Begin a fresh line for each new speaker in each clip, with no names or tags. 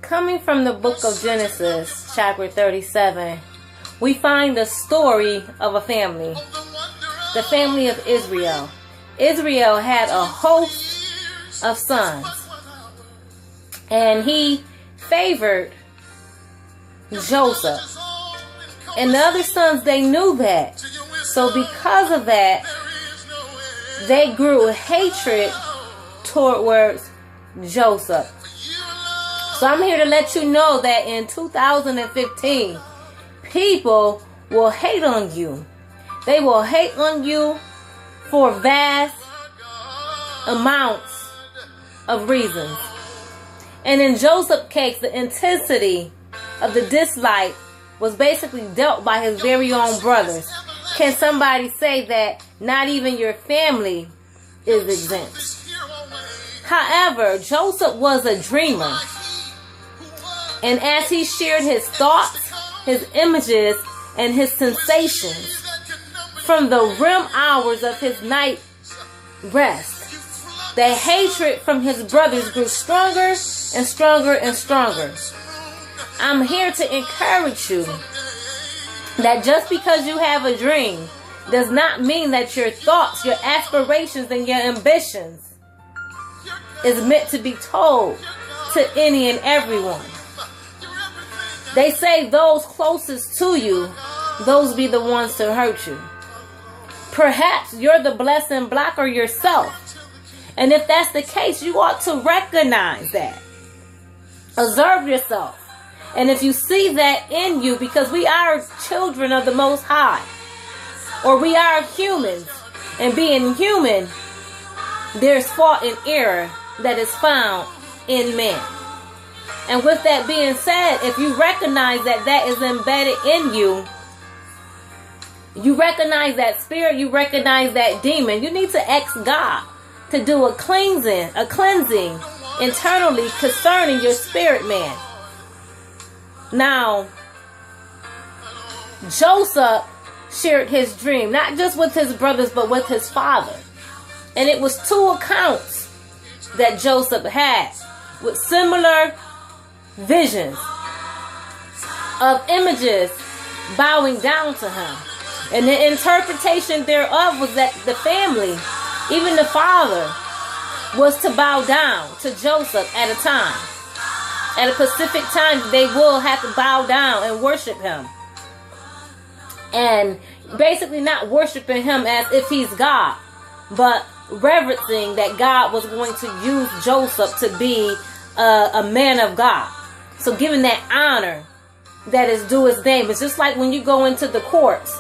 Coming from the book of Genesis, chapter 37, we find the story of a family. The family of Israel. Israel had a host of sons. And he favored Joseph. And the other sons, they knew that. So because of that, they grew hatred towards Joseph. So I'm here to let you know that in 2015, people will hate on you. They will hate on you for vast amounts of reasons. And in Joseph's case, the intensity of the dislike was basically dealt by his very own brothers. Can somebody say that not even your family is exempt? However, Joseph was a dreamer. And as he shared his thoughts, his images, and his sensations from the REM hours of his night rest, the hatred from his brothers grew stronger and stronger and stronger. I'm here to encourage you that just because you have a dream does not mean that your thoughts, your aspirations, and your ambitions is meant to be told to any and everyone. They say those closest to you, those be the ones to hurt you. Perhaps you're the blessing blocker yourself. And if that's the case, you ought to recognize that. Observe yourself. And if you see that in you, because we are children of the Most High, or we are humans, and being human, there's fault and error that is found in men. And with that being said, if you recognize that that is embedded in you, you recognize that spirit, you recognize that demon, you need to ask God to do a cleansing internally concerning your spirit man. Now, Joseph shared his dream, not just with his brothers, but with his father. And it was two accounts that Joseph had with similar visions of images bowing down to him. And the interpretation thereof was that the family, even the father, was to bow down to Joseph at a time. At a specific time, they will have to bow down and worship him. And basically not worshiping him as if he's God, but reverencing that God was going to use Joseph to be a man of God. So giving that honor that is due his name. It's just like when you go into the courts.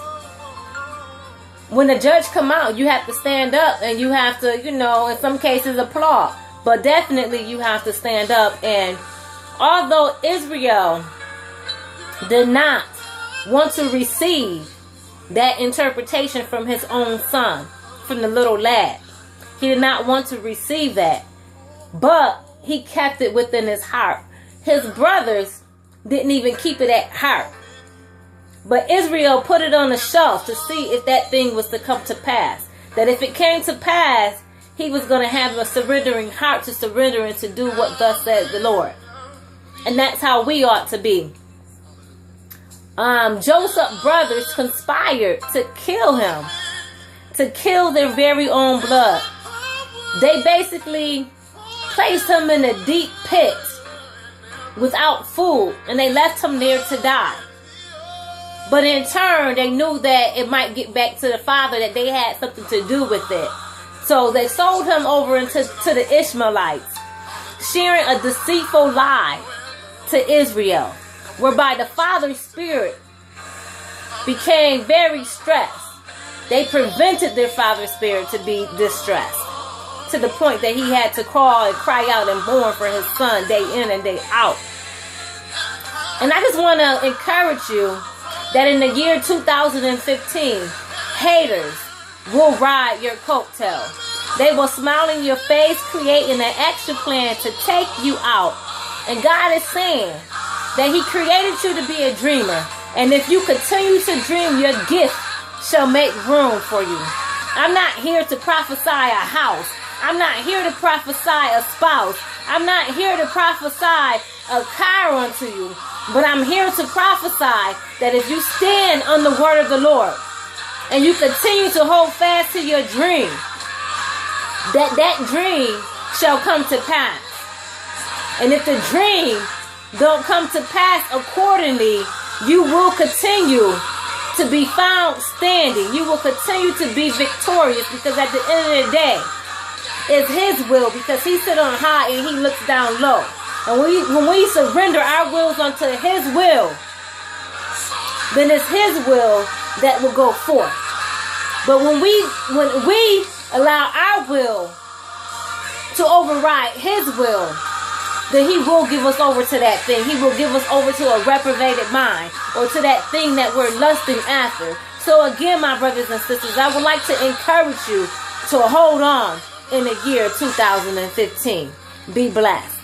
When the judge come out, you have to stand up and you have to, in some cases applaud. But definitely you have to stand up. And although Israel did not want to receive that interpretation from his own son, from the little lad, he did not want to receive that. But he kept it within his heart. His brothers didn't even keep it at heart. But Israel put it on the shelf to see if that thing was to come to pass. That if it came to pass, he was going to have a surrendering heart to surrender and to do what thus says the Lord. And that's how we ought to be. Joseph's brothers conspired to kill him. To kill their very own blood. They basically placed him in a deep pit without food, and they left him there to die. But in turn, they knew that it might get back to the father, that they had something to do with it. So they sold him over to the Ishmaelites, sharing a deceitful lie to Israel, whereby the father's spirit became very stressed. They prevented their father's spirit to be distressed, to the point that he had to crawl and cry out and mourn for his son day in and day out. And I just want to encourage you that in the year 2015, haters will ride your coattail. They will smile in your face, creating an action plan to take you out. And God is saying that he created you to be a dreamer. And if you continue to dream, your gift shall make room for you. I'm not here to prophesy a house. I'm not here to prophesy a spouse. I'm not here to prophesy a car unto you. But I'm here to prophesy that if you stand on the word of the Lord and you continue to hold fast to your dream, that dream shall come to pass. And if the dream don't come to pass accordingly, you will continue to be found standing. You will continue to be victorious, because at the end of the day, it's his will, because he sits on high and he looks down low. And when we surrender our wills unto his will, then it's his will that will go forth. But when we allow our will to override his will, then he will give us over to that thing. He will give us over to a reprobated mind, or to that thing that we're lusting after. So again, my brothers and sisters, I would like to encourage you to hold on in the year 2015. Be blessed.